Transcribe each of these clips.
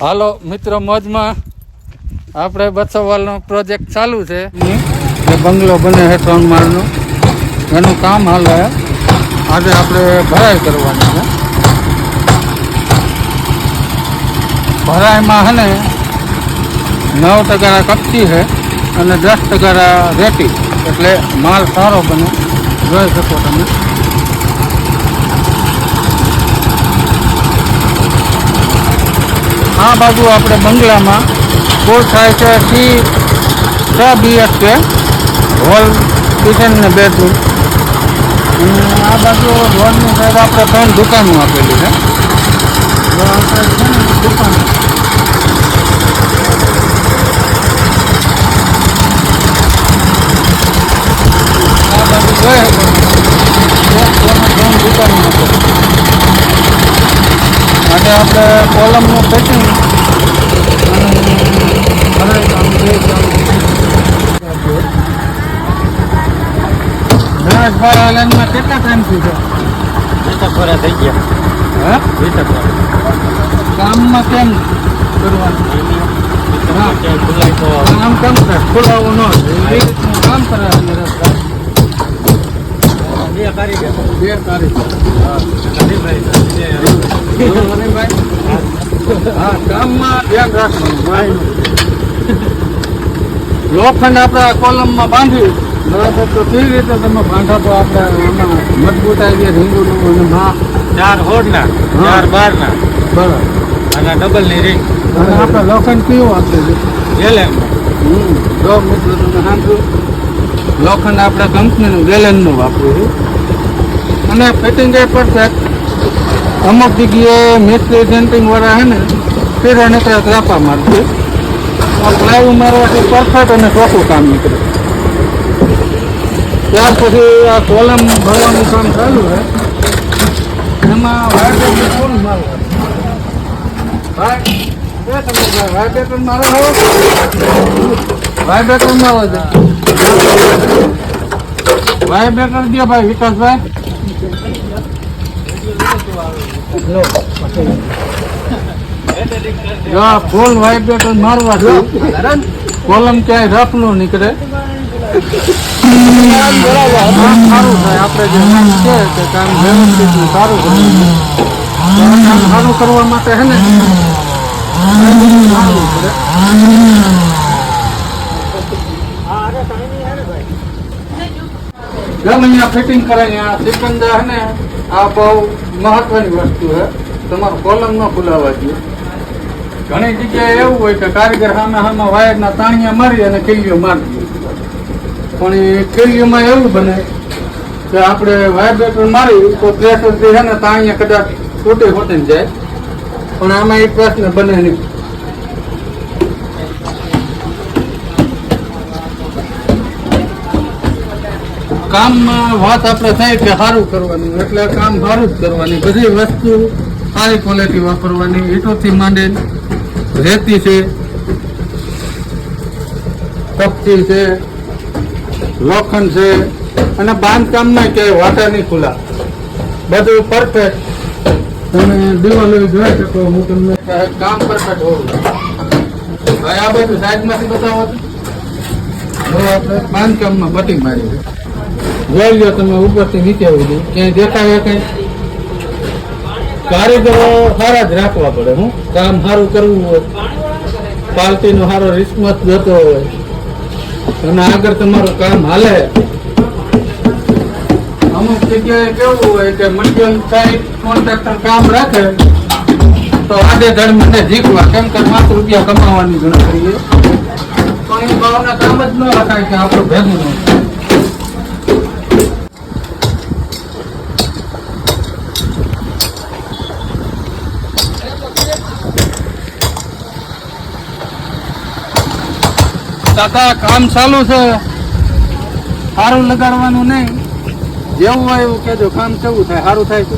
હાલો મિત્રો, મોજમાં આપણે બસોવાલનો પ્રોજેક્ટ ચાલુ છે. એ બંગલો બને છે 3 માળનો, એનું કામ હાલે. આજે આપણે ભરાઈ કરવાની છે. ભરાઈમાં છે ને 9 ટકા કપચી છે અને 10 ટકા રેતી, એટલે માલ સારો બને. જોઈ શકો તમે. આ બાજુ આપણે બંગલામાં કુલ થાય છે 6 BHK, હોલ, કિચન ને બેડરૂમ. અને આ બાજુ રોડની સાઈડ આપણે 3 દુકાનો આપેલી છે. દુકાન આ બાજુ જોઈએ દુકાનો આજે આપણે કોલમનું પેકિંગ જયેશભાઈ લાઈનમાં કેટલા ટાઈમથી છે? 20 વર્ષ થઈ ગયા. હે 20 વર્ષ. કામમાં કેમ કરવાનું? કામ કેમ કરે? ખોલાવું ન કામ કરે. બે કારીગર. હા, કામમાં ધ્યાન રાખવાનું. લોખંડ આપણે કોલમમાં બાંધ્યું બરાબર, તો કેવી રીતે તમે બાંધો તો આપણે એમાં મજબૂત આવી ગયા. રીંગું અને 4 હોડના 4 બારના બરાબર, અને ડબલની રીંગ. અને આપણે લોખંડ કેવું આપીએ છીએ? ગેલેન. જો મિત્રો તમે સાંભળ્યું, લોખંડ આપણે કંપનીનું ગેલેનનું વાપર્યું છું. અને ફિટિંગ એ પરફેક્ટ. અમુક જગ્યાએ મિસ્ત્રી સેન્ટિંગ વાળા છે ને ફીરે નીકળે ત્રાપા મારશે. પ્લાયુ મારવાથી પરફેક્ટ અને ચોખ્ખું કામ નીકળે. ત્યાર પછી આ કોલમ ભરવાનું કામ ચાલુ છે. એમાં વાઇબ્રેટર ફૂલ મારવાનું. વાઇબ્રેટર મારો વાઇબ્રેટર મારો છે. વાઇબ્રેટર દે ભાઈ વિકાસભાઈ. ફૂલ વાઇબ્રેટર મારવા છે. કોલમ ક્યાંય રફ નો નીકળે. સારું થાય. આપણે જે કામ છે તે કામ વ્યવસ્થિત સારું કરવું. કામ સારું કરવા માટે છે ને ગમે અહીંયા ફિટિંગ કરે. સિકંદર છે ને આ બહુ મહત્વની વસ્તુ છે. તમારો કોલમ ન ખુલાવવા જોઈએ. ઘણી જગ્યાએ એવું હોય કે કારીગર સામે વાયરના તાણિયા મારી અને કિલ્લીઓ મારી દે. પણ એ કિલ્લીઓમાં એવું બને કે આપણે વાઇબ્રેટર મારી તો પ્રેશરથી છે ને તાણિયા કદાચ તૂટી ફૂટીને જાય. પણ આમાં એક પ્રશ્ન બને નહીં. કામમાં વાત આપણે થાય કે સારું કરવાનું, એટલે કામ સારું જ કરવાની. બધી વસ્તુ સારી ક્વોલિટી વાપરવાની. ઈંટોથી માંડીને રેતી છે, કપચી છે, લોખંડ છે, અને બાંધકામમાં ક્યાંય વાટા નહીં ખુલ્લા. બધું પરફેક્ટ. તમે દિવાલો જોઈ શકો. હું તમને કામ પરફેક્ટ હોવું. ભાઈ આ બધું સાઈડમાંથી બતાવો. આપણે બાંધકામમાં બટી મારી જોઈ લો તમે. ઉપરથી નીચે આવી ક્યાંય દેખાય કઈ. કારીગરો સારા જ રાખવા પડે. હું કામ સારું કરવું હોય, પાર્ટીનો સારો રિસ્પોન્સ જતો હોય અને આગળ તમારું કામ હાલે. અમુક જગ્યાએ કેવું હોય કે મટીરિયલ સાઈડ કોન્ટ્રાક્ટર કામ રાખે તો આડે ધડ મને જીકવા, કેમ કે 5 રૂપિયા કમાવાની ગણતરી. પણ એ ભાવના કામ જ ન રખાય કે આપણું ભેગું ન. કાકા કામ ચાલુ છે. સારું લગાડવાનું નહીં. જેવું હોય એવું કેજો. કામ કેવું થાય? સારું થાય છે.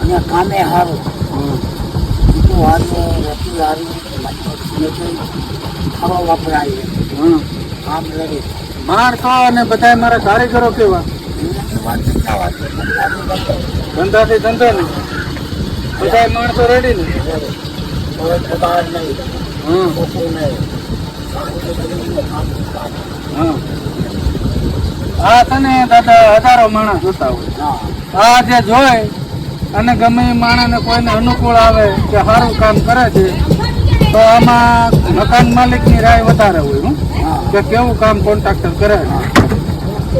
અને કામે સારું. ખાવા વપરાય. કામ લગે. માર કહો અને બધા મારા કારીગરો કેવા? ધંધાથી ધંધો ને બધા માણસો રેડી ને કોઈ પગાર નહીં, હા ખોટું નહીં. હા આ છે ને દાદા હજારો માણસ જોતા હોય. હા, આ જે જોય અને ગમે એ માણસને કોઈને અનુકૂળ આવે કે સારું કામ કરે છે તો આમાં મકાન માલિકની રાય વધારે હોય હો. હા. કે કેવું કામ કોન્ટ્રાક્ટર કરે છે.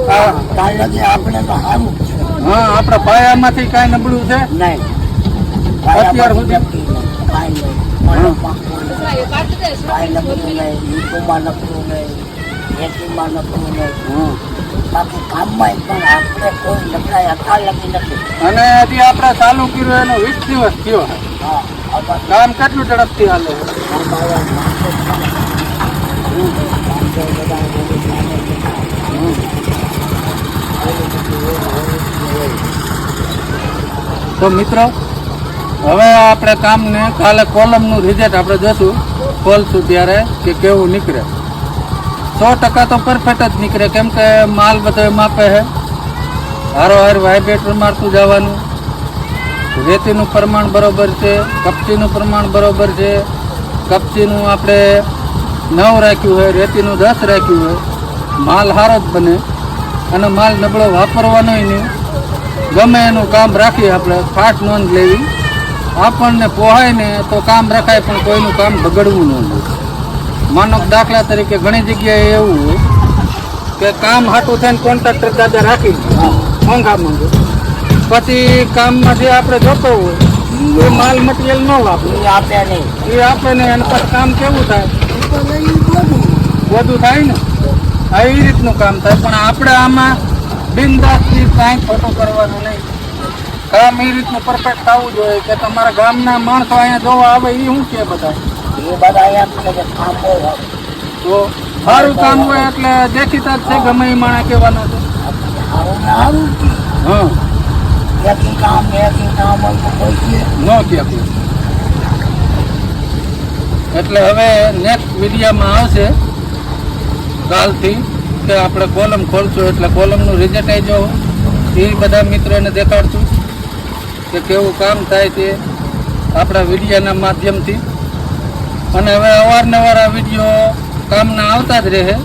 હા, કાલ લગી આપણે તો સારું જ છે. હા આપણા પાયામાંથી કાંઈ નબળું છે નહીં. અત્યાર સુધી? કાંઈ નહીં. હા. કાંઈ નબળું નહીં, ઋતુમાં નબળું નહીં, ખેતીમાં નબળું નહીં. હા. બાકી કામમાં પણ આપણે કોઈ નબળાઈ અત્યાર લગી નથી. અને હજી આપણે ચાલુ કર્યું એનો 20 દિવસ થયો છે. હા, આવા કામ કેટલું ઝડપથી હાલે છે? કામ આવ્યા માણસો જ કામ. માણસો બધા રોજ માને છે. તો મિત્રો હવે આપણે કામને કાલે કોલમનું રિઝલ્ટ આપણે જોશું, ખોલશું ત્યારે કે કેવું નીકળે. 100% તો પરફેક્ટ જ નીકળે, કેમ કે માલ બધો માપે છે. હારોહાર વાઇબ્રેટર મારતું જવાનું, રેતીનું પ્રમાણ બરોબર છે, કપચીનું પ્રમાણ બરોબર છે. કપચીનું આપણે 9 રાખ્યું હોય, રેતીનું 10 રાખ્યું હોય. માલ સારો જ બને અને માલ નબળો વાપરવાનો નહીં. ગમે એનું કામ રાખીએ આપણે, ખાસ નોંધ લેવી. આપણને પોહાય ને તો કામ રખાય, પણ કોઈનું કામ બગડવું ન જોઈએ. માનો કે દાખલા તરીકે ઘણી જગ્યાએ એવું હોય કે કામ હાટું થઈને કોન્ટ્રાક્ટર દાદા રાખી મોંઘા મોંઘું, પછી કામમાં જે આપણે જોતો હોય એ માલ મટીરિયલ ન વાપરે, એ આપે નહીં. એ આપે ને અને પછી કામ કેવું થાય, એ તો લઈ બધું. વધુ થાય ને. આવી રીતનું કામ થાય. પણ આપણે આમાં બિનદાસથી કાંઈ ખોટું કરવાનું નહીં. કામ એ રીતનું પરફેક્ટ થવું જોઈએ કે તમારા ગામના માણસો અહીંયા જોવા આવે એ શું કે બધા એ બધા એમ કે જે કામ બહુ સારું. તો સારું કામ હોય એટલે દેખીતા જ છે, ગમે એ માણસ કહેવાનો છે. સારું ને સારું જ છે. હા એકી કામ હોય તો કોઈ છે. ન કે એટલે હવે નેક્સ્ટ વિડીયોમાં આવશે કાલથી કે આપણે કોલમ ખોલશું, એટલે કોલમનું રિઝલ્ટ આવી જાવ એ બધા મિત્રોને દેખાડશું કે કેવું કામ થાય તે આપણા વિડીયોના માધ્યમથી. અને હવે અવારનવાર આ વિડીયો કામના આવતા જ રહે.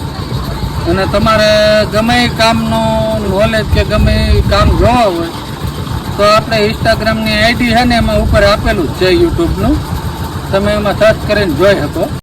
અને તમારે ગમે એ કામનું નોલેજ કે ગમે એ કામ જોવા હોય તો આપણે ઇન્સ્ટાગ્રામની આઈડી છે ને એમાં ઉપર આપેલું જ છે યુટ્યુબનું, તમે એમાં સર્ચ કરીને જોઈ શકો.